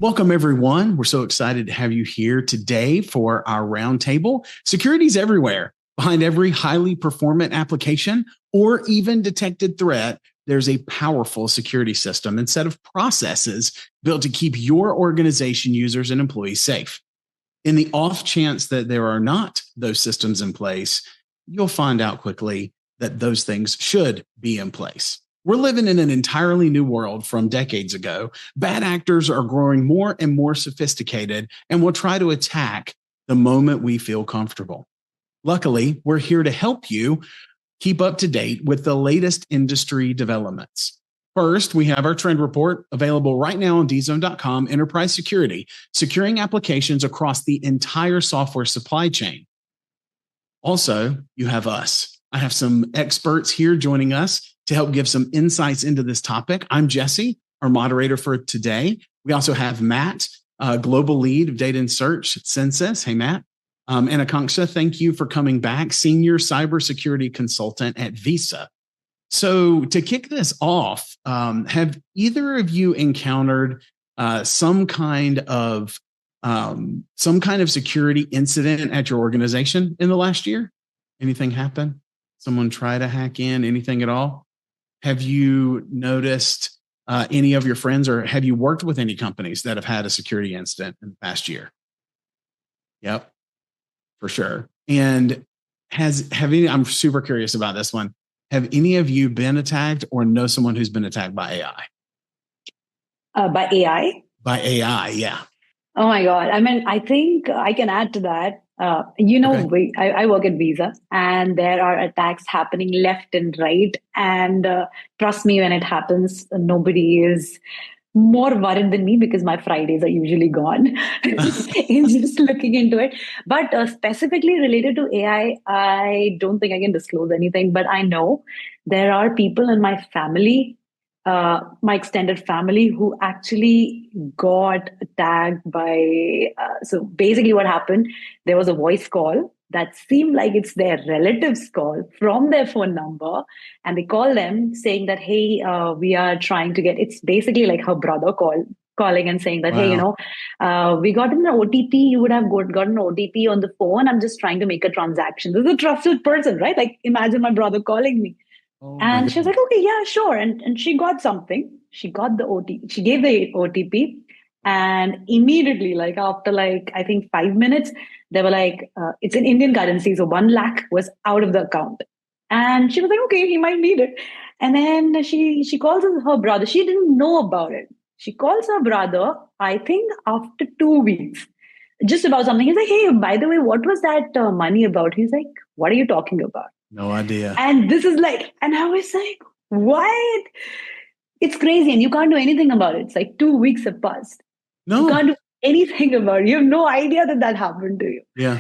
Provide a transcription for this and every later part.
Welcome, everyone. We're so excited to have you here today for our roundtable. Security's everywhere. Behind every highly performant application or even detected threat, there's a powerful security system and set of processes built to keep your organization, users, and employees safe. In the off chance that there are not those systems in place, you'll find out quickly that those things should be in place. We're living in an entirely new world from decades ago. Bad actors are growing more and more sophisticated and will try to attack the moment we feel comfortable. Luckily, we're here to help you keep up to date with the latest industry developments. First, we have our trend report available right now on Dzone.com, Enterprise Security, securing applications across the entire software supply chain. Also, you have us. I have some experts here joining us to help give some insights into this topic. I'm Jesse, our moderator for today. We also have Matt, Global Lead of Data and Search at Census. Hey, Matt. And Akanksha, thank you for coming back, Senior Cybersecurity Consultant at Visa. So to kick this off, have either of you encountered some kind of security incident at your organization in the last year? Anything happen? Someone try to hack in? Anything at all? Have you noticed any of your friends, or have you worked with any companies that have had a security incident in the past year? Yep, for sure. And I'm super curious about this one. Have any of you been attacked or know someone who's been attacked by AI? By AI? By AI, yeah. Oh my God. I mean, I think I can add to that. Okay. I work at Visa, and there are attacks happening left and right. And trust me, when it happens, nobody is more worried than me because my Fridays are usually gone in just looking into it. But specifically related to AI, I don't think I can disclose anything, but I know there are people in my family, my extended family, who actually got attacked by, so basically what happened, there was a voice call that seemed like it's their relative's call from their phone number. And they call them saying that, hey, we are trying to it's basically like her brother calling and saying that, wow. Hey, we got an OTP. You would have gotten an OTP on the phone. I'm just trying to make a transaction. This is a trusted person, right? Like, imagine my brother calling me. Oh, and she was like, okay, yeah, sure. And she got something. She got the OTP. She gave the OTP. And immediately, like after I think 5 minutes, they were like, it's in Indian currency. So 1 lakh was out of the account. And she was like, okay, he might need it. And then she calls her brother. She didn't know about it. She calls her brother, I think after 2 weeks, just about something. He's like, hey, by the way, what was that money about? He's like, what are you talking about? No idea. And this is and I was like, what? It's crazy. And you can't do anything about it. It's like 2 weeks have passed. No. You can't do anything about it. You have no idea that happened to you. Yeah.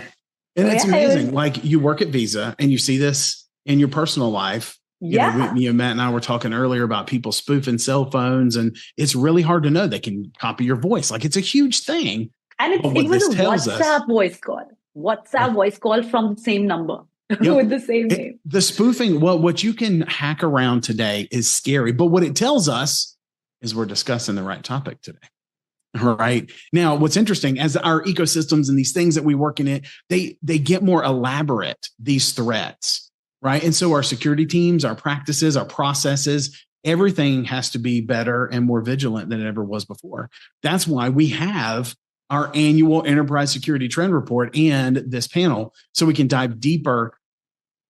And it's amazing. Like, you work at Visa and you see this in your personal life. Yeah. Matt and I were talking earlier about people spoofing cell phones, and it's really hard to know. They can copy your voice. Like, it's a huge thing. And it was a WhatsApp voice call. Voice call from the same number. Yep. With the same name. The spoofing, what you can hack around today is scary. But what it tells us is we're discussing the right topic today. All right. Now, what's interesting, as our ecosystems and these things that we work in it, they get more elaborate, these threats, right? And so our security teams, our practices, our processes, everything has to be better and more vigilant than it ever was before. That's why we have our annual Enterprise Security Trend Report and this panel, so we can dive deeper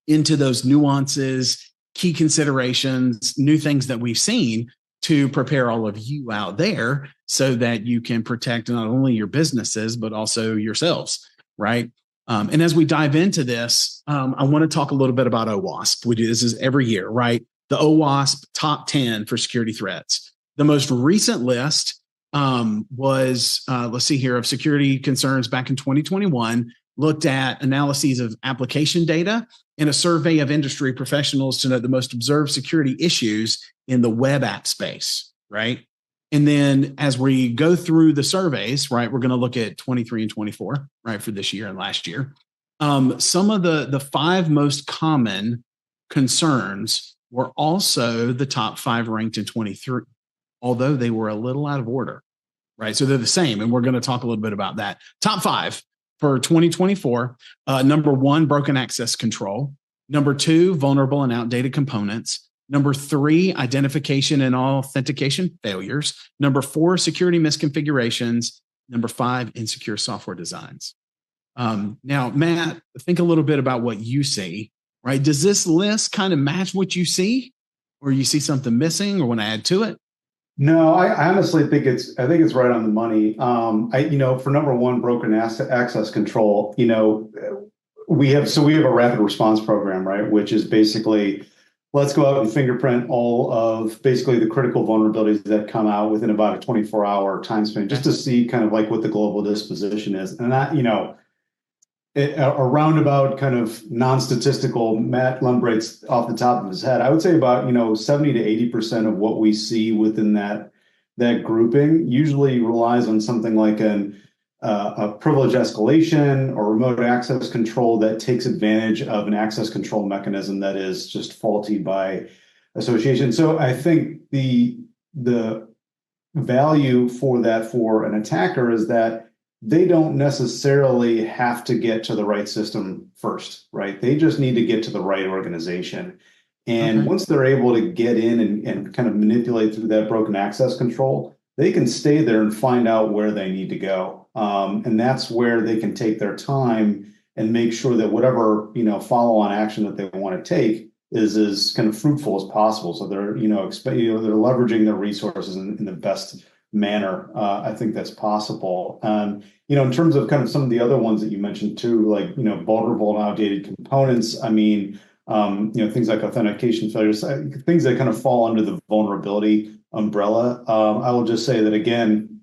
into those nuances, key considerations, new things that we've seen to prepare all of you out there so that you can protect not only your businesses, but also yourselves, right? And as we dive into this, I want to talk a little bit about OWASP. We do this is every year, right? The OWASP top 10 for security threats. The most recent list was, let's see here, of security concerns back in 2021, looked at analyses of application data and a survey of industry professionals to know the most observed security issues in the web app space, right? And then as we go through the surveys, right, we're going to look at 23 and 24, right, for this year and last year. Some of the 5 most common concerns were also the top 5 ranked in 23, although they were a little out of order, right? So they're the same. And we're going to talk a little bit about that. Top five for 2024. Number one, broken access control. Number two, vulnerable and outdated components. Number three, identification and authentication failures. Number four, security misconfigurations. Number five, insecure software designs. Now, Matt, think a little bit about what you see, right? Does this list kind of match what you see, or you see something missing or want to add to it? No, I honestly think it's right on the money. For number one, broken access control, we have a rapid response program, right? Which is basically, let's go out and fingerprint all of basically the critical vulnerabilities that come out within about a 24-hour time span, just to see kind of like what the global disposition is. And that, a roundabout kind of non-statistical, Matt Lumbrate's off the top of his head, I would say about 70 to 80% of what we see within that grouping usually relies on something like a privilege escalation or remote access control that takes advantage of an access control mechanism that is just faulty by association. So I think the value for that for an attacker is that they don't necessarily have to get to the right system first, right? They just need to get to the right organization. And once they're able to get in and kind of manipulate through that broken access control, they can stay there and find out where they need to go. And that's where they can take their time and make sure that whatever, follow-on action that they want to take is as kind of fruitful as possible. So they're, they're leveraging their resources in the best manner. I think that's possible. In terms of kind of some of the other ones that you mentioned too, like, vulnerable and outdated components. I mean, things like authentication failures, things that kind of fall under the vulnerability umbrella. I will just say that again,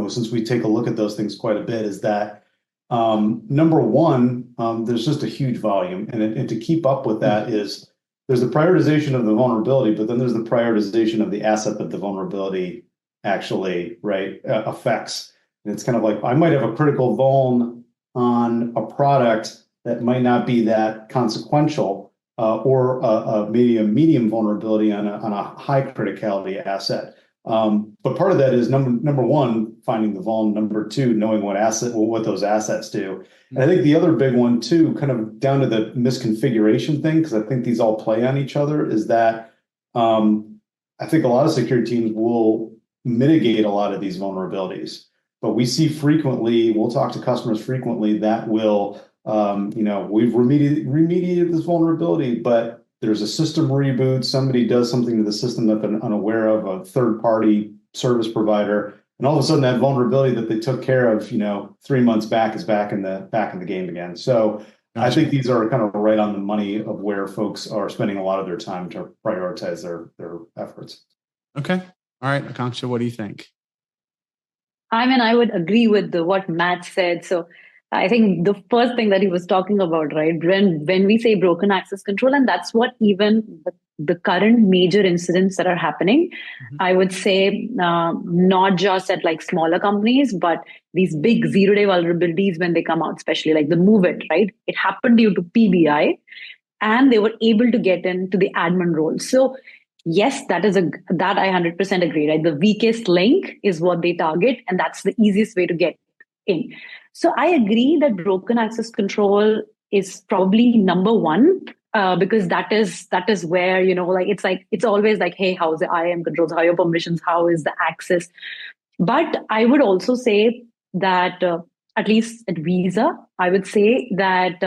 since we take a look at those things quite a bit, is that number one, there's just a huge volume, and to keep up with that is there's the prioritization of the vulnerability, but then there's the prioritization of the asset that the vulnerability actually affects. And it's kind of like I might have a critical vuln on a product that might not be that consequential, or maybe a medium vulnerability on a high criticality asset. But part of that is number one, finding the vuln. Number two, knowing what those assets do. And I think the other big one too, kind of down to the misconfiguration thing, because I think these all play on each other, is that I think a lot of security teams will mitigate a lot of these vulnerabilities. But we see frequently, we'll talk to customers frequently that will, we've remediated this vulnerability, but there's a system reboot, somebody does something to the system that they're unaware of, a third-party service provider, and all of a sudden that vulnerability that they took care of, 3 months back is back in the game again. So gotcha. I think these are kind of right on the money of where folks are spending a lot of their time to prioritize their efforts. Okay. All right, Akanksha, what do you think? I mean, I would agree with what Matt said. So I think the first thing that he was talking about, right, when we say broken access control, and that's what even the current major incidents that are happening, I would say not just at like smaller companies, but these big zero-day vulnerabilities when they come out, especially like the Move It, right? It happened due to PBI, and they were able to get into the admin role. So yes, that I 100% agree, right? The weakest link is what they target, and that's the easiest way to get in. So I agree that broken access control is probably number one, because that is where, it's always like, hey, how's the IAM controls? How are your permissions? How is the access? But I would also say that at least at Visa, I would say that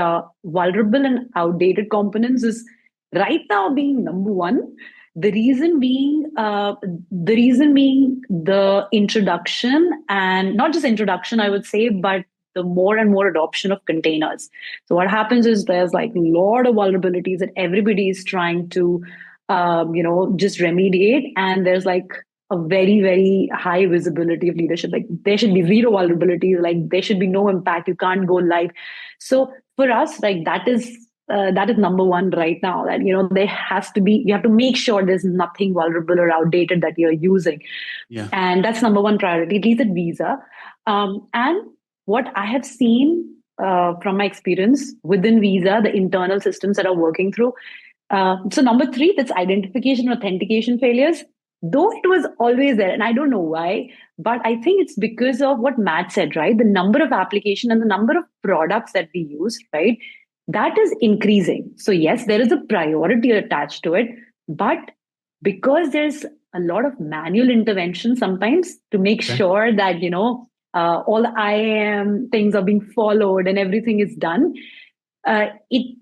vulnerable and outdated components is right now being number one. The reason being the introduction, and not just introduction, I would say, but the more and more adoption of containers. So what happens is there's like a lot of vulnerabilities that everybody is trying to, just remediate. And there's like a very, very high visibility of leadership. Like there should be zero vulnerabilities, like there should be no impact. You can't go live. So for us, like that is number one right now, that, there has to be, you have to make sure there's nothing vulnerable or outdated that you're using. Yeah. And that's number one priority, at least at Visa. And what I have seen from my experience within Visa, the internal systems that are working through. So number three, that's identification and authentication failures. though it was always there, and I don't know why, but I think it's because of what Matt said, right? The number of application and the number of products that we use, right? That is increasing. So yes, there is a priority attached to it, but because there's a lot of manual intervention sometimes to make sure that, all the IAM things are being followed and everything is done, it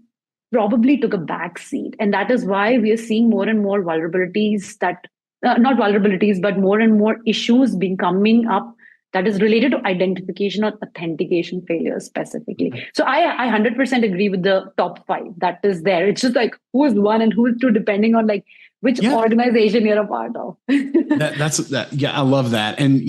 probably took a back seat. And that is why we are seeing more and more vulnerabilities that, not vulnerabilities, but more and more issues being coming up that is related to identification or authentication failures specifically. So I 100% agree with the top 5 that is there. It's just like who's 1 and who's 2, depending on like which organization you're a part of. That's that. Yeah, I love that. And,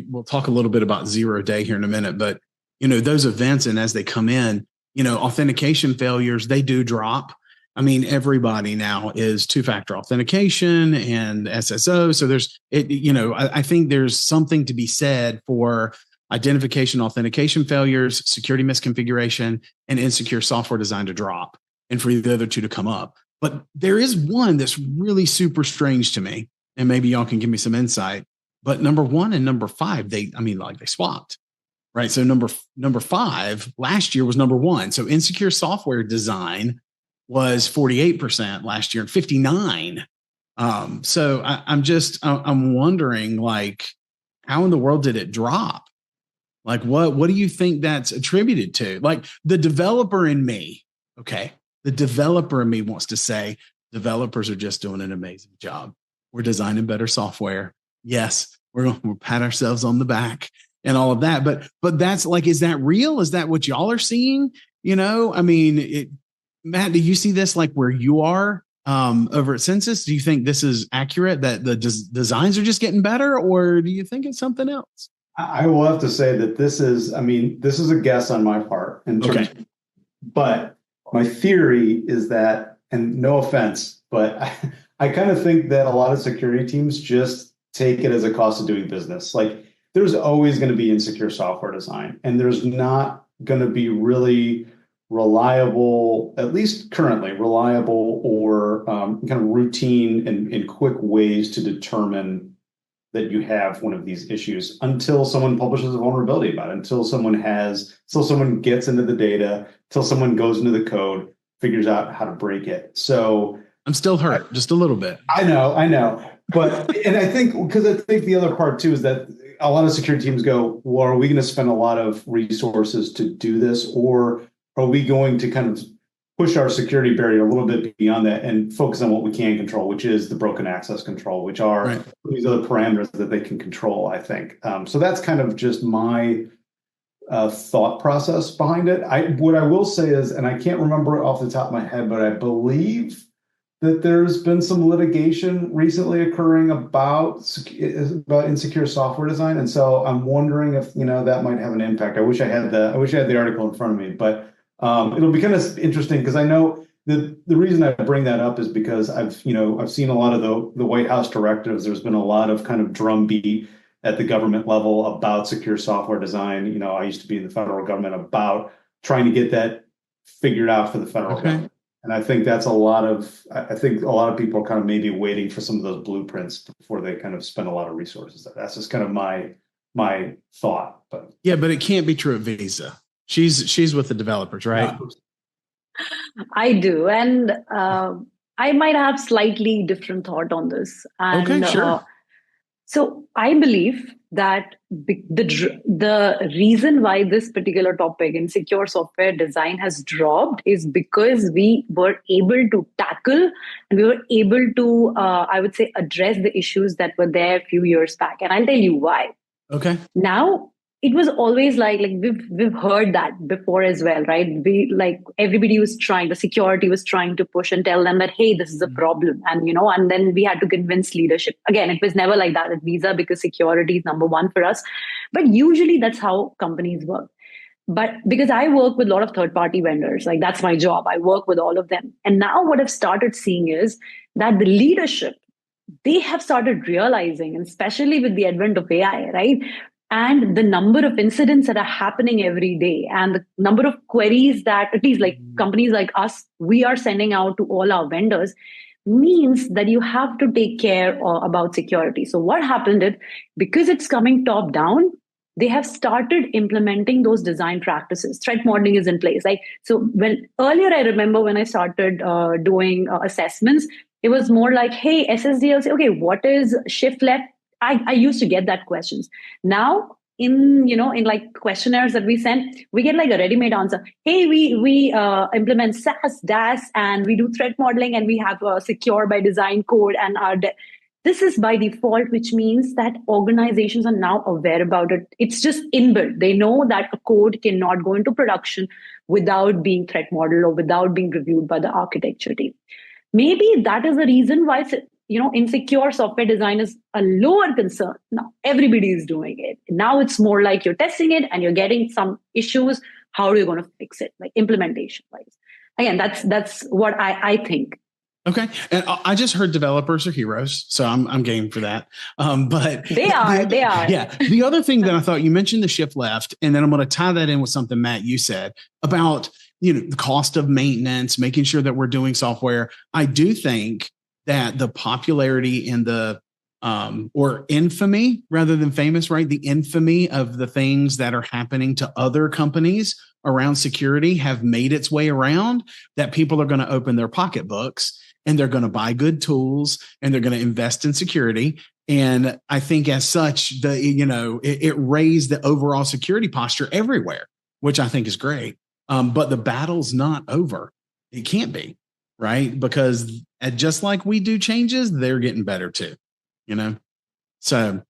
we'll talk a little bit about 0 day here in a minute, but, those events and as they come in, authentication failures, they do drop. I mean, everybody now is 2-factor authentication and SSO. So I think there's something to be said for identification, authentication failures, security misconfiguration, and insecure software design to drop, and for the other 2 to come up. But there is one that's really super strange to me, and maybe y'all can give me some insight. But number 1 and number 5, they swapped. Right. So number 5 last year was number 1. So insecure software design was 48% last year and 59. So I'm wondering, like, how in the world did it drop? Like, what do you think that's attributed to? Like the developer in me. Okay. The developer in me wants to say developers are just doing an amazing job. We're designing better software. Yes. We'll pat ourselves on the back and all of that. But that's like, is that real? Is that what y'all are seeing? I mean, Matt, do you see this like where you are over at Census? Do you think this is accurate, that the designs are just getting better, or do you think it's something else? I will have to say that this is a guess on my part. But my theory is that, and no offense, but I kind of think that a lot of security teams just take it as a cost of doing business. Like there's always going to be insecure software design, and there's not going to be really reliable, at least currently reliable or kind of routine and quick ways to determine that you have one of these issues until someone publishes a vulnerability about it, until someone gets into the data, until someone goes into the code, figures out how to break it. So I'm still hurt just a little bit. I know. But, and I think the other part too is that a lot of security teams go, well, are we going to spend a lot of resources to do this? Or are we going to kind of push our security barrier a little bit beyond that and focus on what we can control, which is the broken access control, which are these other parameters that they can control, I think. So that's kind of just my thought process behind it. What I will say is, and I can't remember off the top of my head, but I believe that there's been some litigation recently occurring about insecure software design. And so I'm wondering if, that might have an impact. I wish I had the article in front of me, but it'll be kind of interesting because I know the reason I bring that up is because I've seen a lot of the White House directives. There's been a lot of kind of drumbeat at the government level about secure software design. I used to be in the federal government about trying to get that figured out for the federal government. And I think I think a lot of people are kind of maybe waiting for some of those blueprints before they kind of spend a lot of resources. That's just kind of my thought. But it can't be true at Visa. She's with the developers, right? I do. And I might have slightly different thought on this. And, okay, sure. So I believe that the reason why this particular topic in secure software design has dropped is because we were able to tackle and we were able to, I would say, address the issues that were there a few years back. And I'll tell you why. Okay. Now, it was always like we've heard that before as well, right? Everybody was trying, the security was trying to push and tell them that, hey, this is a problem. And, and then we had to convince leadership. Again, it was never like that at Visa because security is number 1 for us. But usually that's how companies work. But because I work with a lot of third-party vendors, like that's my job. I work with all of them. And now what I've started seeing is that the leadership, they have started realizing, and especially with the advent of AI, right? And the number of incidents that are happening every day and the number of queries that at least like companies like us, we are sending out to all our vendors. means that you have to take care about security. So what happened is, because it's coming top down, they have started implementing those design practices. Threat modeling is in place. Like, so when earlier, I remember when I started doing assessments, it was more like, hey, SSDLC, okay, what is shift left? I used to get that questions. Now, in like questionnaires that we send, we get like a ready-made answer. Hey, we implement SAS, DAS, and we do threat modeling, and we have a secure by design code, and this is by default, which means that organizations are now aware about it. It's just inbuilt. They know that a code cannot go into production without being threat modeled or without being reviewed by the architecture team. Maybe that is the reason why insecure software design is a lower concern. Now everybody is doing it. Now it's more like you're testing it and you're getting some issues. How are you going to fix it, like implementation wise? Again, that's what I think. Okay, and I just heard developers are heroes, so I'm game for that. But they are. Yeah. The other thing that I thought, you mentioned the shift left, and then I'm going to tie that in with something, Matt, you said about the cost of maintenance, making sure that we're doing software. I do think that the popularity and the or infamy rather than famous, right? The infamy of the things that are happening to other companies around security have made its way around, that people are going to open their pocketbooks and they're going to buy good tools and they're going to invest in security. And I think as such, it raised the overall security posture everywhere, which I think is great. But the battle's not over. It can't be, right? Because just like we do changes, they're getting better too, So,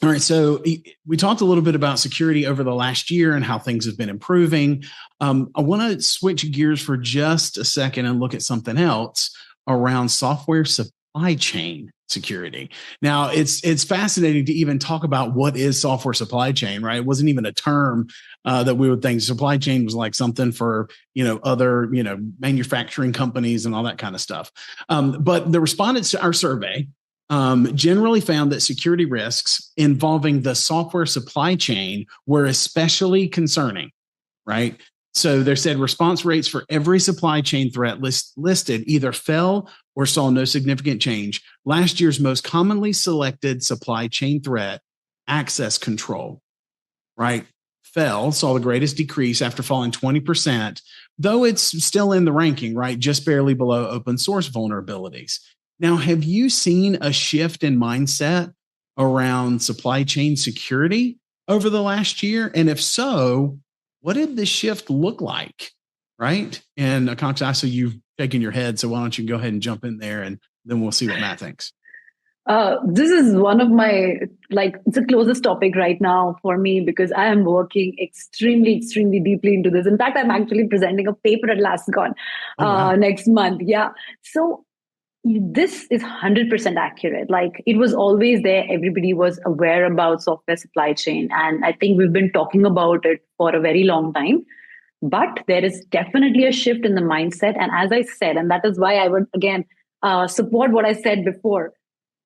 all right. So we talked a little bit about security over the last year and how things have been improving. I want to switch gears for just a second and look at something else around software supply chain security. Now, it's fascinating to even talk about what is software supply chain, right? It wasn't even a term that we would think. Supply chain was like something for other manufacturing companies and all that kind of stuff. But the respondents to our survey generally found that security risks involving the software supply chain were especially concerning, right? So they said response rates for every supply chain threat listed either fell or saw no significant change. Last year's most commonly selected supply chain threat, access control, right, saw the greatest decrease after falling 20%, though it's still in the ranking, right, just barely below open source vulnerabilities. Now, have you seen a shift in mindset around supply chain security over the last year? And if so, what did the shift look like, right? And Akanksha, I see you've shaking your head, so why don't you go ahead and jump in there, and then we'll see what Matt thinks. This is one of my, it's the closest topic right now for me, because I am working extremely, extremely deeply into this. In fact, I'm actually presenting a paper at LastCon next month. Yeah. So this is 100% accurate. Like, it was always there. Everybody was aware about software supply chain. And I think we've been talking about it for a very long time. But there is definitely a shift in the mindset. And as I said, and that is why I would, again, support what I said before,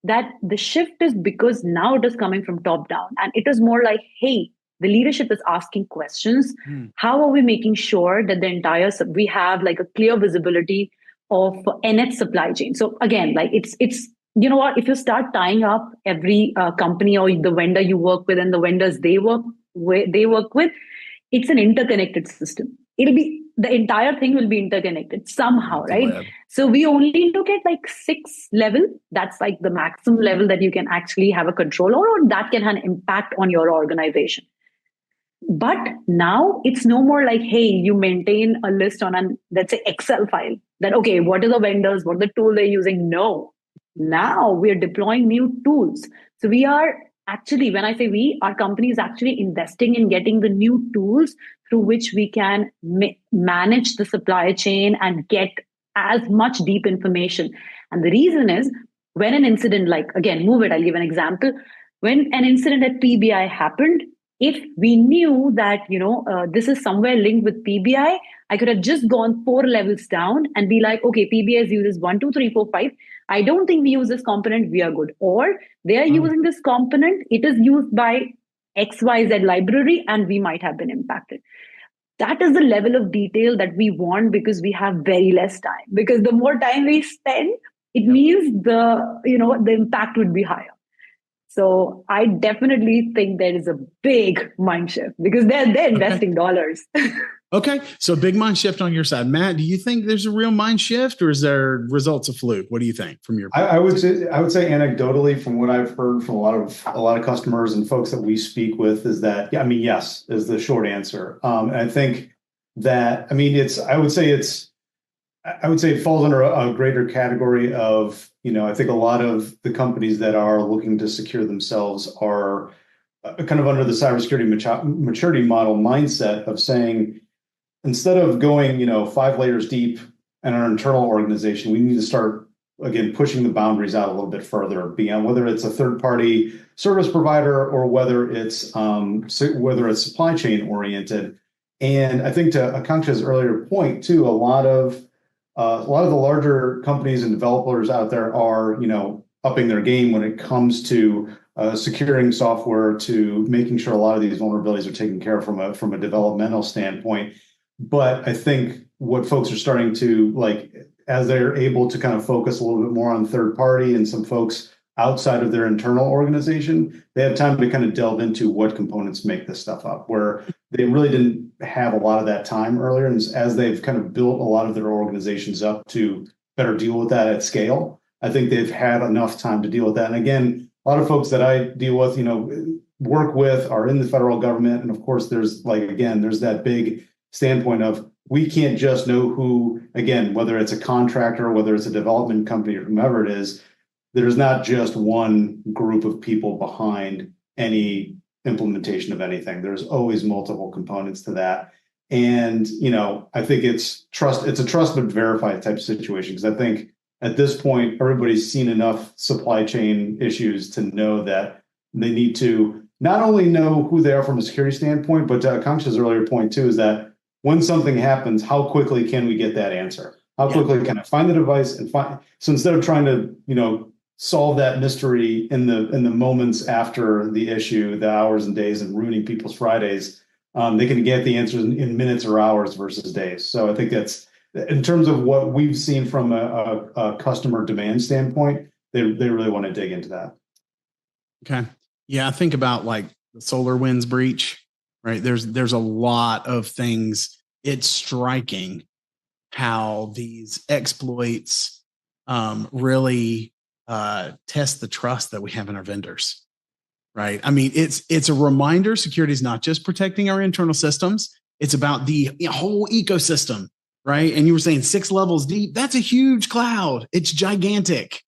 that the shift is because now it is coming from top down. And it is more like, hey, the leadership is asking questions. How are we making sure that we have like a clear visibility of NH supply chain? So again, like it's you know what, if you start tying up every company or the vendor you work with and the vendors they work with, it's an interconnected system. The entire thing will be interconnected somehow, right? So we only look at like 6 level. That's like the maximum level that you can actually have a control or that can have an impact on your organization. But now it's no more like, hey, you maintain a list on an, let's say, Excel file that, okay, what are the vendors, what are the tool they're using? No. Now we are deploying new tools. So we are actually, when I say we, our company is actually investing in getting the new tools through which we can manage the supply chain and get as much deep information. And the reason is, when an incident, like, again, I'll give an example. When an incident at PBI happened, if we knew that, this is somewhere linked with PBI, I could have just gone 4 levels down and be like, okay, PBI uses 1, 2, 3, 4, 5. I don't think we use this component. We are good. Or they are using this component. It is used by XYZ library and we might have been impacted. That is the level of detail that we want, because we have very less time. Because the more time we spend, it means the impact would be higher. So I definitely think there is a big mind shift because they're investing dollars. Okay. So big mind shift on your side. Matt, do you think there's a real mind shift or is there results of fluke? What do you think from your I would say anecdotally from what I've heard from a lot of customers and folks that we speak with is that, yeah, I mean, yes, is the short answer. And I think that, I mean, I would say it falls under a greater category of, I think a lot of the companies that are looking to secure themselves are kind of under the cybersecurity maturity model mindset of saying, instead of going, 5 layers deep in our internal organization, we need to start, again, pushing the boundaries out a little bit further beyond whether it's a third-party service provider or whether it's supply chain oriented. And I think to Akanksha's earlier point too, a lot of the larger companies and developers out there are, upping their game when it comes to securing software, to making sure a lot of these vulnerabilities are taken care of from a developmental standpoint. But I think what folks are starting to as they're able to kind of focus a little bit more on third party and some folks outside of their internal organization, they have time to kind of delve into what components make this stuff up, where they really didn't have a lot of that time earlier. And as they've kind of built a lot of their organizations up to better deal with that at scale, I think they've had enough time to deal with that. And again, a lot of folks that I deal with, work with are in the federal government. And of course, there's that big standpoint of we can't just know who, again, whether it's a contractor, whether it's a development company or whomever it is, there's not just one group of people behind any implementation of anything. There's always multiple components to that. And, I think it's a trust but verify type situation, because I think at this point, everybody's seen enough supply chain issues to know that they need to not only know who they are from a security standpoint, but to Akanksha's earlier point too, is that when something happens, how quickly can we get that answer? How quickly can I find the device and so instead of trying to, solve that mystery in the moments after the issue, the hours and days, and ruining people's Fridays, they can get the answers in minutes or hours versus days. So I think that's, in terms of what we've seen from a customer demand standpoint, they really want to dig into that. Okay. Yeah. I think about the SolarWinds breach, right? There's a lot of things. It's striking how these exploits really test the trust that we have in our vendors, right? I mean, it's a reminder security is not just protecting our internal systems. It's about the whole ecosystem, right? And you were saying 6 levels deep. That's a huge cloud. It's gigantic,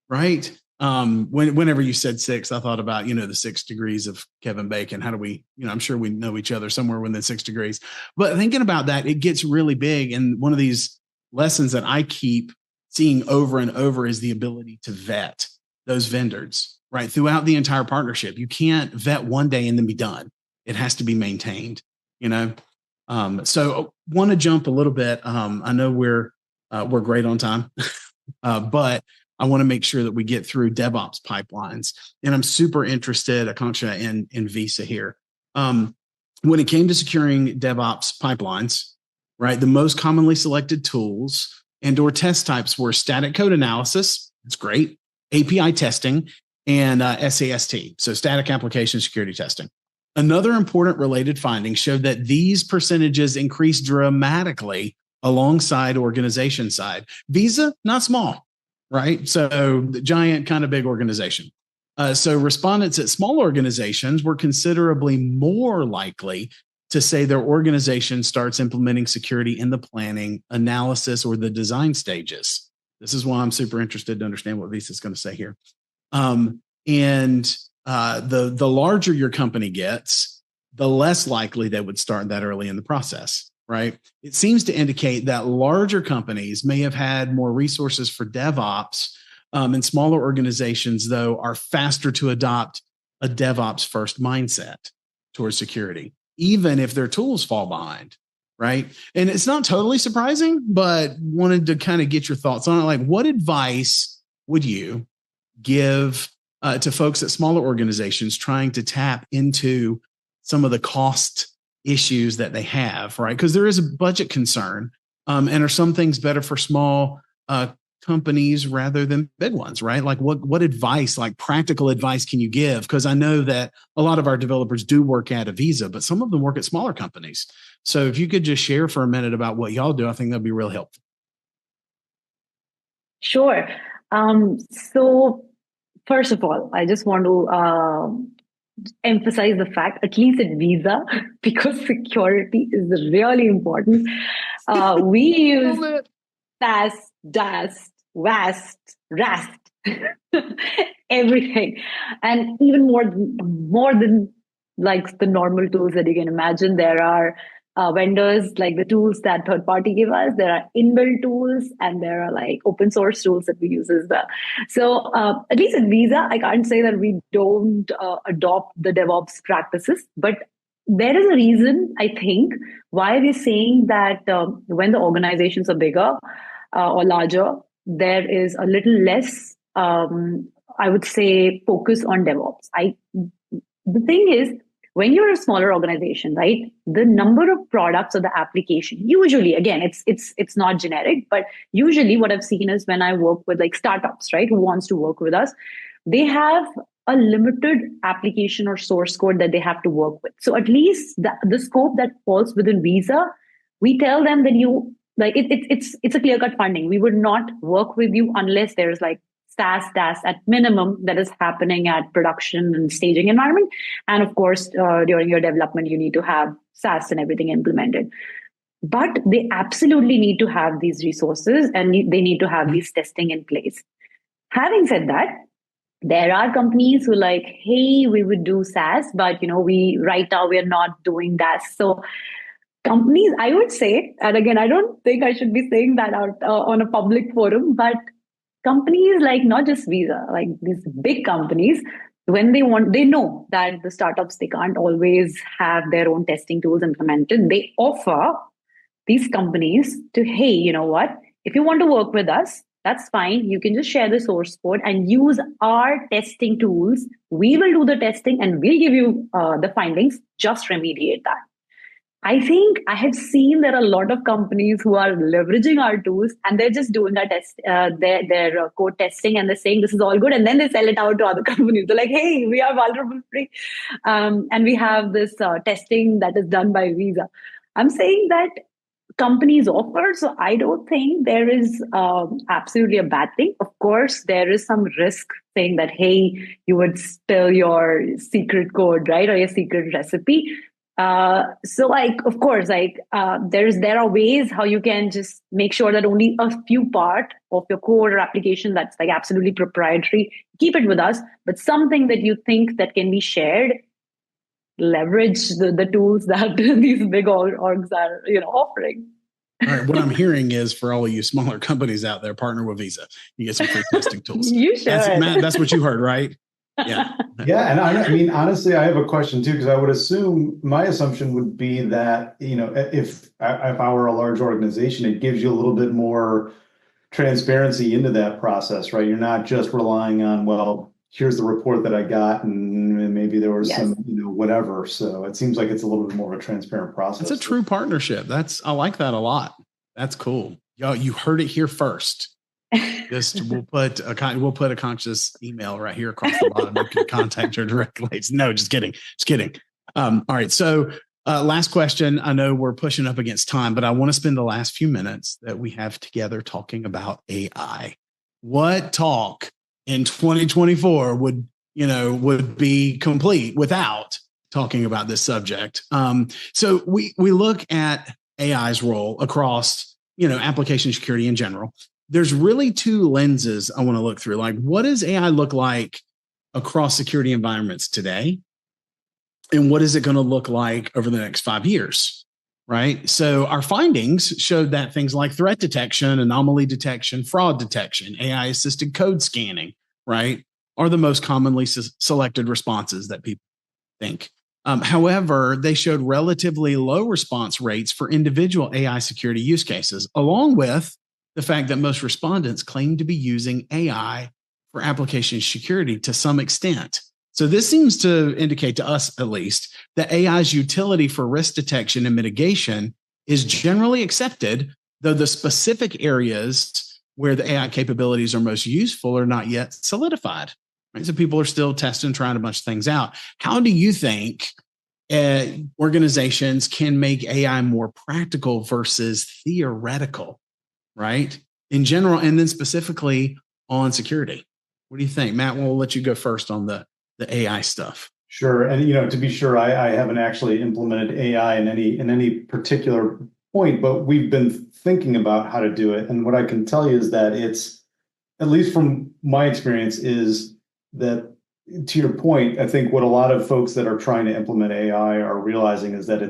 right? Whenever you said 6, I thought about, the 6 degrees of Kevin Bacon. How do we, I'm sure we know each other somewhere within 6 degrees, but thinking about that, it gets really big. And one of these lessons that I keep seeing over and over is the ability to vet those vendors, right? Throughout the entire partnership. You can't vet one day and then be done. It has to be maintained, So want to jump a little bit. I know we're great on time, but I want to make sure that we get through DevOps pipelines. And I'm super interested, Akanksha, in Visa here. When it came to securing DevOps pipelines, right, the most commonly selected tools and/or test types were static code analysis. That's great. API testing and SAST. So static application security testing. Another important related finding showed that these percentages increased dramatically alongside organization side. Visa, not small, right? So the giant, kind of big organization. So respondents at small organizations were considerably more likely to say their organization starts implementing security in the planning, analysis, or the design stages. This is why I'm super interested to understand what Visa is going to say here. The larger your company gets, the less likely they would start that early in the process, right? It seems to indicate that larger companies may have had more resources for DevOps, and smaller organizations, though, are faster to adopt a DevOps first mindset towards security, even if their tools fall behind, right? And it's not totally surprising, but wanted to kind of get your thoughts on it. Like, what advice would you give to folks at smaller organizations trying to tap into some of the cost issues that they have, right? Because there is a budget concern, and are some things better for small companies rather than big ones, right? Like what advice, like practical advice can you give? Because I know that a lot of our developers do work at a Visa, but some of them work at smaller companies. So if you could just share for a minute about what y'all do, I think that'd be real helpful. Sure. So first of all, I just want to emphasize the fact, at least at Visa, because security is really important. We use SaaS, DAST, WAST, RAST, everything, and even more than like the normal tools that you can imagine. There are vendors, like the tools that third party give us. There are inbuilt tools, and there are like open source tools that we use as well. So at least at Visa, I can't say that we don't adopt the DevOps practices, but there is a reason, I think, why we're saying that when the organizations are bigger or larger, there is a little less, I would say, focus on DevOps. The thing is, when you're a smaller organization, right, the number of products or the application, usually, again, it's not generic, but usually what I've seen is when I work with like startups, right, who wants to work with us, they have a limited application or source code that they have to work with. So at least the scope that falls within Visa, we tell them that it's a clear-cut funding. We would not work with you unless there's like SaaS, DAS at minimum that is happening at production and staging environment. And of course, during your development, you need to have SaaS and everything implemented. But they absolutely need to have these resources, and they need to have these testing in place. Having said that, there are companies who like, hey, we would do SaaS, but right now we're not doing that. So companies, I would say, and again, I don't think I should be saying that out on a public forum, but companies like not just Visa, like these big companies, when they know that the startups, they can't always have their own testing tools implemented. They offer these companies to, hey, you know what? If you want to work with us, that's fine. You can just share the source code and use our testing tools. We will do the testing and we'll give you the findings. Just remediate that. I think I have seen there are a lot of companies who are leveraging our tools, and they're just doing their code testing, and they're saying this is all good, and then they sell it out to other companies. They're like, hey, we are vulnerable free, and we have this testing that is done by Visa. I'm saying that companies offer, so I don't think there is absolutely a bad thing. Of course, there is some risk saying that, hey, you would spill your secret code, right, or your secret recipe. So like, of course, like there are ways how you can just make sure that only a few part of your code or application that's like absolutely proprietary, keep it with us, but something that you think that can be shared, leverage the tools that these big orgs are offering. All right. What I'm hearing is, for all of you smaller companies out there, partner with Visa. You get some free testing tools. You should. That's what you heard, right? Yeah. Yeah. And I mean, honestly, I have a question too, because I would assume, my assumption would be that, if I were a large organization, it gives you a little bit more transparency into that process, right? You're not just relying on, well, here's the report that I got, and maybe there was some, whatever. So it seems like it's a little bit more of a transparent process. It's a true partnership. I like that a lot. That's cool. Y'all, you heard it here first. We'll put a conscious email right here across the bottom. You can contact her directly. No, just kidding. All right. So last question. I know we're pushing up against time, but I want to spend the last few minutes that we have together talking about AI. What talk in 2024 would be complete without talking about this subject? So we look at AI's role across, application security in general. There's really two lenses I want to look through. Like, what does AI look like across security environments today? And what is it going to look like over the next 5 years? Right. So our findings showed that things like threat detection, anomaly detection, fraud detection, AI assisted code scanning, right, are the most commonly selected responses that people think. However, they showed relatively low response rates for individual AI security use cases, along with the fact that most respondents claim to be using AI for application security to some extent. So this seems to indicate to us, at least, that AI's utility for risk detection and mitigation is generally accepted, though the specific areas where the AI capabilities are most useful are not yet solidified. Right? So people are still testing, trying a bunch of things out. How do you think organizations can make AI more practical versus theoretical, right? In general, and then specifically on security. What do you think? Matt, we'll let you go first on the AI stuff. Sure. And, to be sure, I haven't actually implemented AI in any particular point, but we've been thinking about how to do it. And what I can tell you is that it's, at least from my experience, is that, to your point, I think what a lot of folks that are trying to implement AI are realizing is that you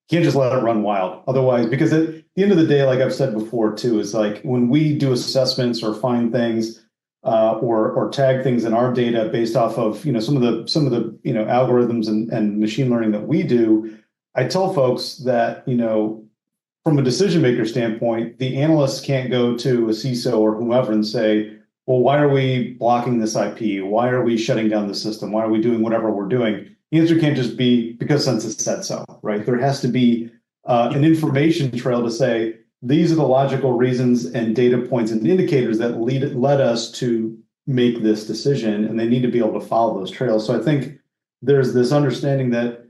can't just let it run wild. Otherwise, because at the end of the day, like I've said before too, is like when we do assessments or find things or tag things in our data based off of some of the algorithms and machine learning that we do, I tell folks that from a decision maker standpoint, the analysts can't go to a CISO or whomever and say, well, why are we blocking this IP? Why are we shutting down the system? Why are we doing whatever we're doing? The answer can't just be because Census said so, right? There has to be an information trail to say, these are the logical reasons and data points and indicators that led us to make this decision, and they need to be able to follow those trails. So I think there's this understanding that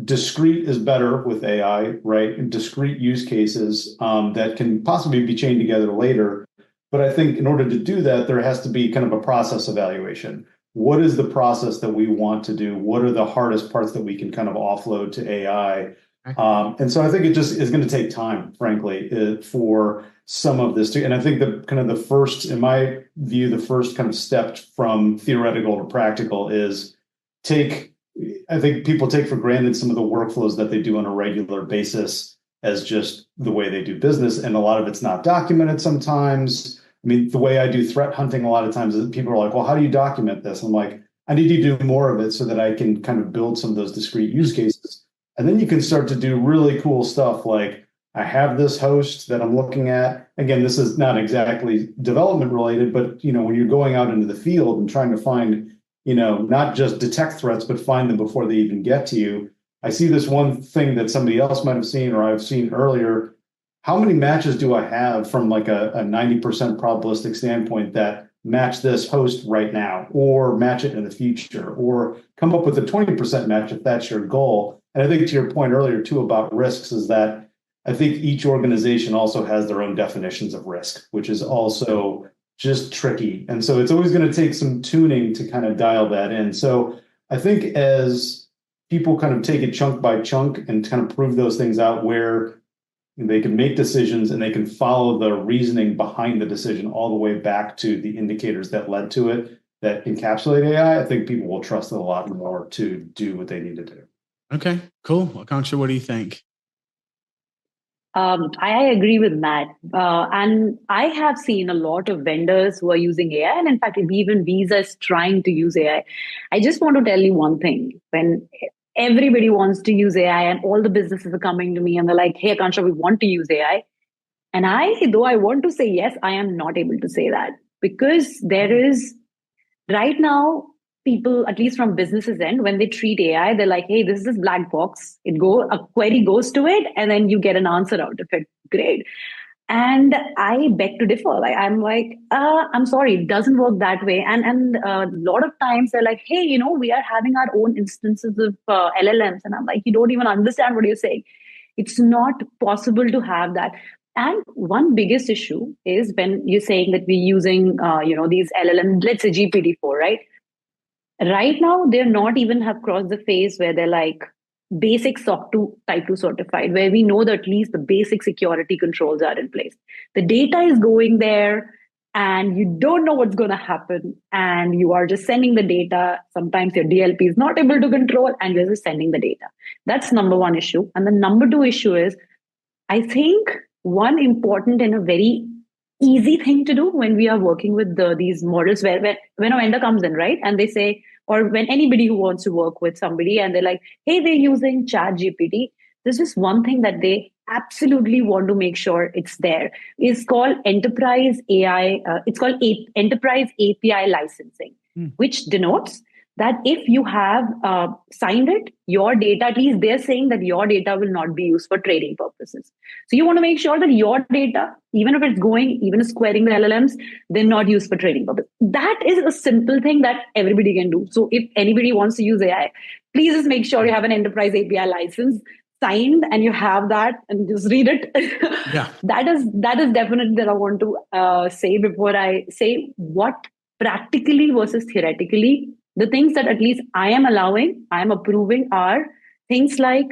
discrete is better with AI, right? And discrete use cases that can possibly be chained together later. But I think in order to do that, there has to be kind of a process evaluation. What is the process that we want to do? What are the hardest parts that we can kind of offload to AI? And so I think it just is going to take time, frankly, for some of this to, and I think the first, in my view, the first kind of step from theoretical to practical is I think people take for granted some of the workflows that they do on a regular basis as just the way they do business. And a lot of it's not documented sometimes. I mean, the way I do threat hunting a lot of times is people are like, well, how do you document this? I'm like, I need to do more of it so that I can kind of build some of those discrete use cases. And then you can start to do really cool stuff like, I have this host that I'm looking at. Again, this is not exactly development related, but when you're going out into the field and trying to find, not just detect threats, but find them before they even get to you. I see this one thing that somebody else might have seen or I've seen earlier. How many matches do I have from like a 90% probabilistic standpoint that match this host right now, or match it in the future, or come up with a 20% match if that's your goal? And I think to your point earlier too about risks is that I think each organization also has their own definitions of risk, which is also just tricky. And so it's always going to take some tuning to kind of dial that in. So I think as people kind of take it chunk by chunk and kind of prove those things out where they can make decisions and they can follow the reasoning behind the decision all the way back to the indicators that led to it that encapsulate AI, I think people will trust it a lot more to do what they need to do. Okay, cool. Akanksha, what do you think? I agree with Matt. And I have seen a lot of vendors who are using AI. And in fact, even Visa is trying to use AI. I just want to tell you one thing. When everybody wants to use AI and all the businesses are coming to me and they're like, hey, Akanksha, we want to use AI. And though I want to say yes, I am not able to say that because there is right now, people, at least from businesses end, when they treat AI, they're like, hey, this is this black box. A query goes to it and then you get an answer out of it. Great. And I beg to differ. I'm like, I'm sorry, it doesn't work that way. And a lot of times they're like, hey, we are having our own instances of LLMs. And I'm like, you don't even understand what you're saying. It's not possible to have that. And one biggest issue is when you're saying that we're using, these LLM, let's say GPT-4, right? Right now, they're not even have crossed the phase where they're like basic SOC 2 Type 2 certified, where we know that at least the basic security controls are in place. The data is going there and you don't know what's going to happen. And you are just sending the data. Sometimes your DLP is not able to control and you're just sending the data. That's number one issue. And the number two issue is, I think one important and a very easy thing to do when we are working with these models where when a vendor comes in, right? And they say, or when anybody who wants to work with somebody and they're like, hey, they're using Chat GPT. There's just one thing that they absolutely want to make sure it's there. It's called enterprise AI. It's called enterprise API licensing, which denotes that if you have signed it, your data, at least they're saying that your data will not be used for trading purposes. So you want to make sure that your data, even if it's going, even squaring the LLMs, they're not used for trading purposes. That is a simple thing that everybody can do. So if anybody wants to use AI, please just make sure you have an enterprise API license signed and you have that and just read it. Yeah. That is definitely that I want to say before I say what practically versus theoretically. The things that at least I am allowing, I am approving are things like,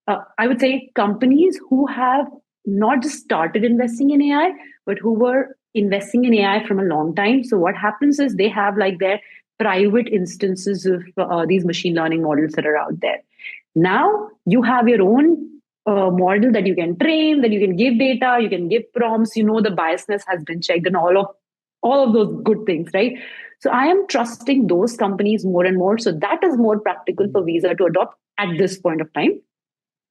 I would say, companies who have not just started investing in AI, but who were investing in AI from a long time. So what happens is they have like their private instances of these machine learning models that are out there. Now you have your own model that you can train, that you can give data, you can give prompts. You know the biasness has been checked, and all of those good things, right? So I am trusting those companies more and more. So that is more practical for Visa to adopt at this point of time.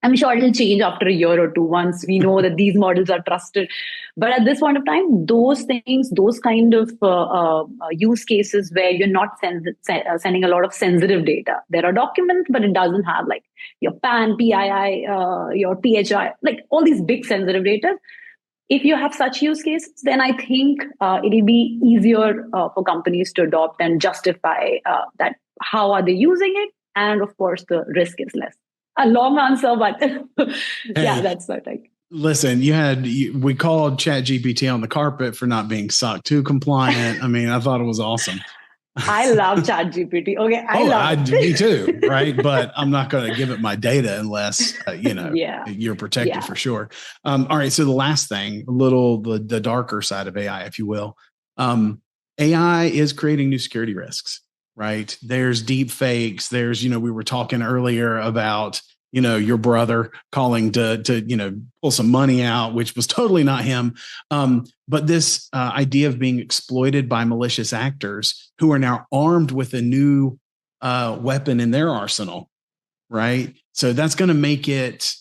I'm sure it'll change after a year or two once we know that these models are trusted. But at this point of time, those things, those kind of use cases where you're not sending a lot of sensitive data. There are documents, but it doesn't have like your PAN, PII, your PHI, like all these big sensitive data. If you have such use cases, then I think it'll be easier for companies to adopt and justify that. How are they using it? And of course, the risk is less. A long answer, but yeah, that's what I. Listen, we called ChatGPT on the carpet for not being SOC 2 compliant. I mean, I thought it was awesome. I love ChatGPT. Okay, I love it. Me too, right? But I'm not going to give it my data unless you're protected for sure. All right. So the last thing, the darker side of AI, if you will, AI is creating new security risks. Right? There's deep fakes. There's, we were talking earlier about, your brother calling to pull some money out, which was totally not him. But this idea of being exploited by malicious actors who are now armed with a new weapon in their arsenal, right? So that's going to make it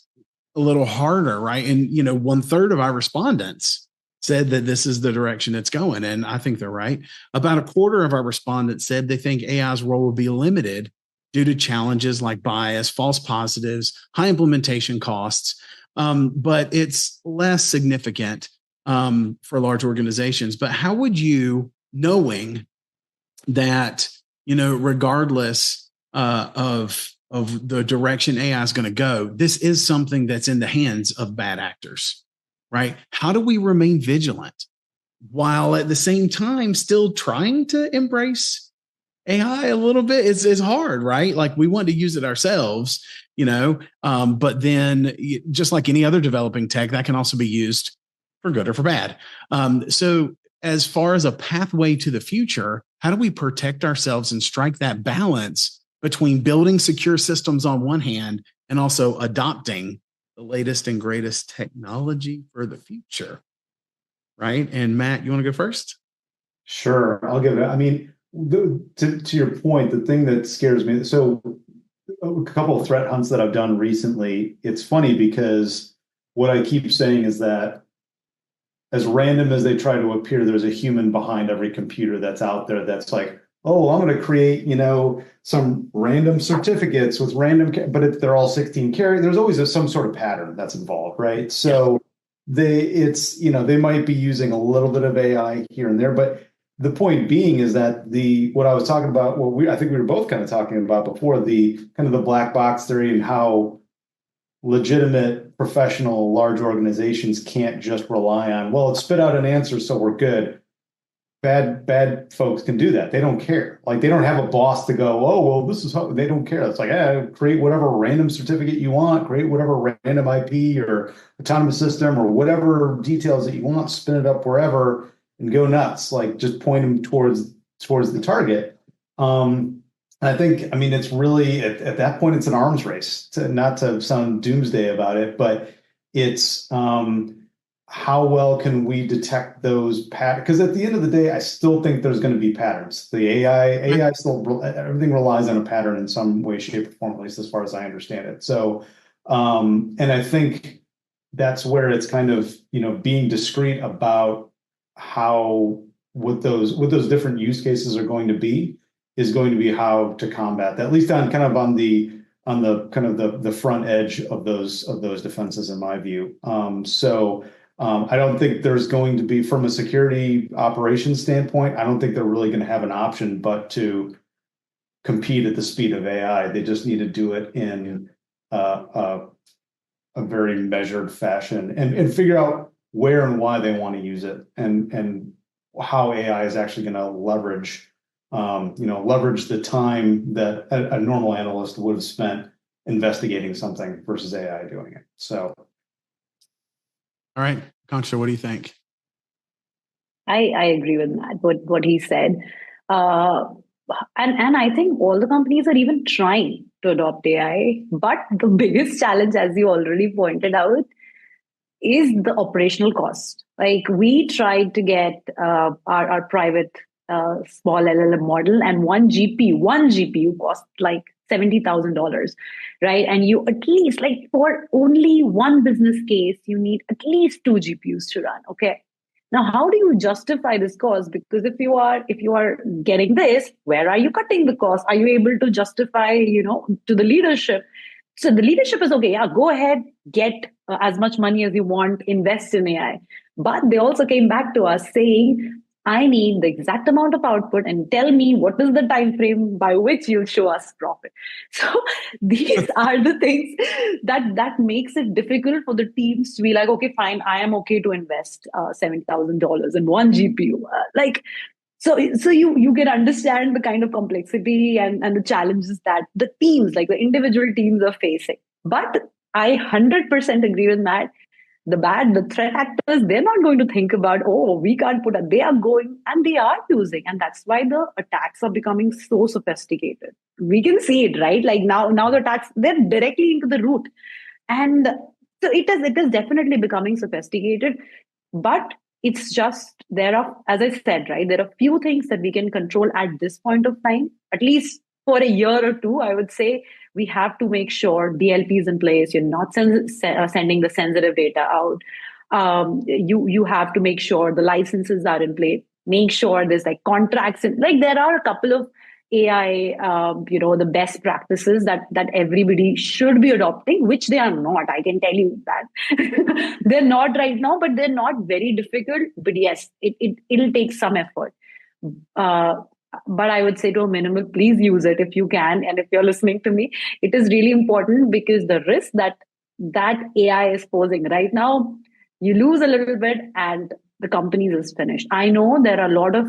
a little harder, right? And, 1/3 of our respondents said that this is the direction it's going. And I think they're right. About 1/4 of our respondents said they think AI's role will be limited due to challenges like bias, false positives, high implementation costs. But it's less significant for large organizations. But how would you, knowing that, regardless of the direction AI is going to go, this is something that's in the hands of bad actors? Right? How do we remain vigilant while at the same time still trying to embrace AI a little bit? It's hard, right? Like we want to use it ourselves, but then just like any other developing tech, that can also be used for good or for bad. So as far as a pathway to the future, how do we protect ourselves and strike that balance between building secure systems on one hand and also adopting the latest and greatest technology for the future, right? And Matt, you want to go first? Sure, I'll give it. I mean, to your point, the thing that scares me, so a couple of threat hunts that I've done recently, it's funny because what I keep saying is that as random as they try to appear, there's a human behind every computer that's out there that's like, oh, I'm going to create, some random certificates with random, but if they're all 16 characters, there's always some sort of pattern that's involved, right? So they might be using a little bit of AI here and there, but the point being is that what I was talking about, I think we were both kind of talking about before, the kind of the black box theory and how legitimate, professional, large organizations can't just rely on, well, it spit out an answer, so we're good. Bad folks can do that. They don't care. Like they don't have a boss to go, oh, well, this is how they don't care. It's like, create whatever random certificate you want, create whatever random IP or autonomous system or whatever details that you want, spin it up wherever and go nuts. Like just point them towards the target. I think, it's really at that point, it's an arms race, not to sound doomsday about it, but it's how well can we detect those patterns? Because at the end of the day, I still think there's going to be patterns. The AI still, everything relies on a pattern in some way, shape, or form, at least as far as I understand it. So, and I think that's where it's kind of, being discreet about what those different use cases are going to be is going to be how to combat that, at least on the kind of the front edge of those defenses, in my view. I don't think there's going to be, from a security operations standpoint, I don't think they're really going to have an option but to compete at the speed of AI. They just need to do it in a very measured fashion and figure out where and why they want to use it, and how AI is actually going to leverage the time that a normal analyst would have spent investigating something versus AI doing it. So, all right, Concha, what do you think? I agree with Matt, what he said. And I think all the companies are even trying to adopt AI. But the biggest challenge, as you already pointed out, is the operational cost. Like, we tried to get our private small LLM model, and one GPU cost like $70,000, right? And you at least, like, for only one business case, you need at least 2 GPUs to run. Okay. Now, how do you justify this cost? Because if you are getting this, where are you cutting the cost? Are you able to justify, to the leadership? So the leadership is okay. Yeah, go ahead, get as much money as you want, invest in AI. But they also came back to us saying, I need the exact amount of output and tell me what is the time frame by which you'll show us profit. So these are the things that makes it difficult for the teams to be like, okay, fine, I am okay to invest $70,000 in one GPU. So you can understand the kind of complexity and the challenges that the teams, like the individual teams, are facing. But I 100% agree with Matt. The threat actors, they're not going to think about, we can't put it. They are going and they are using. And that's why the attacks are becoming so sophisticated. We can see it, right? Like now the attacks, they're directly into the root. And so it is definitely becoming sophisticated. But it's just, as I said, right, there are few things that we can control at this point of time, at least for a year or two. I would say we have to make sure DLP is in place. You're not sending the sensitive data out. You have to make sure the licenses are in place. Make sure there's like contracts. There are a couple of AI, the best practices that everybody should be adopting, which they are not. I can tell you that they're not right now, but they're not very difficult. But yes, it'll take some effort. But I would say, to a minimal, please use it if you can. And if you're listening to me, it is really important, because the risk that AI is posing right now, you lose a little bit and the companies is finished. I know there are a lot of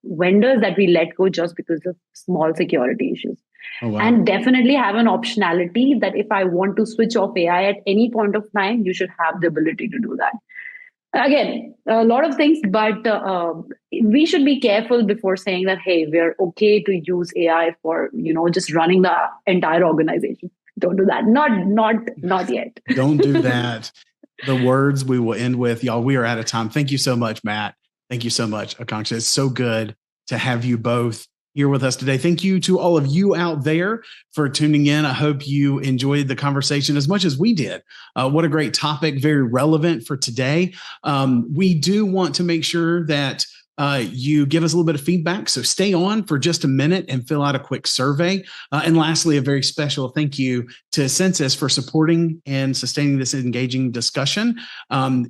vendors that we let go just because of small security issues. Oh, wow. And definitely have an optionality that if I want to switch off AI at any point of time, you should have the ability to do that. Again, a lot of things, but we should be careful before saying that, hey, we're okay to use AI for, just running the entire organization. Don't do that. Not yet. Don't do that. The words we will end with, y'all, we are out of time. Thank you so much, Matt. Thank you so much, Akanksha. It's so good to have you both here with us today. Thank you to all of you out there for tuning in. I hope you enjoyed the conversation as much as we did. What a great topic, very relevant for today. We do want to make sure that you give us a little bit of feedback. So stay on for just a minute and fill out a quick survey. And lastly, a very special thank you to Census for supporting and sustaining this engaging discussion.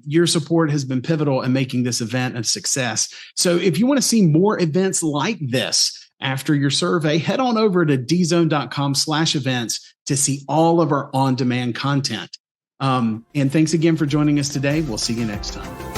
Your support has been pivotal in making this event a success. So if you want to see more events like this after your survey, head on over to dzone.com/events to see all of our on-demand content. And thanks again for joining us today. We'll see you next time.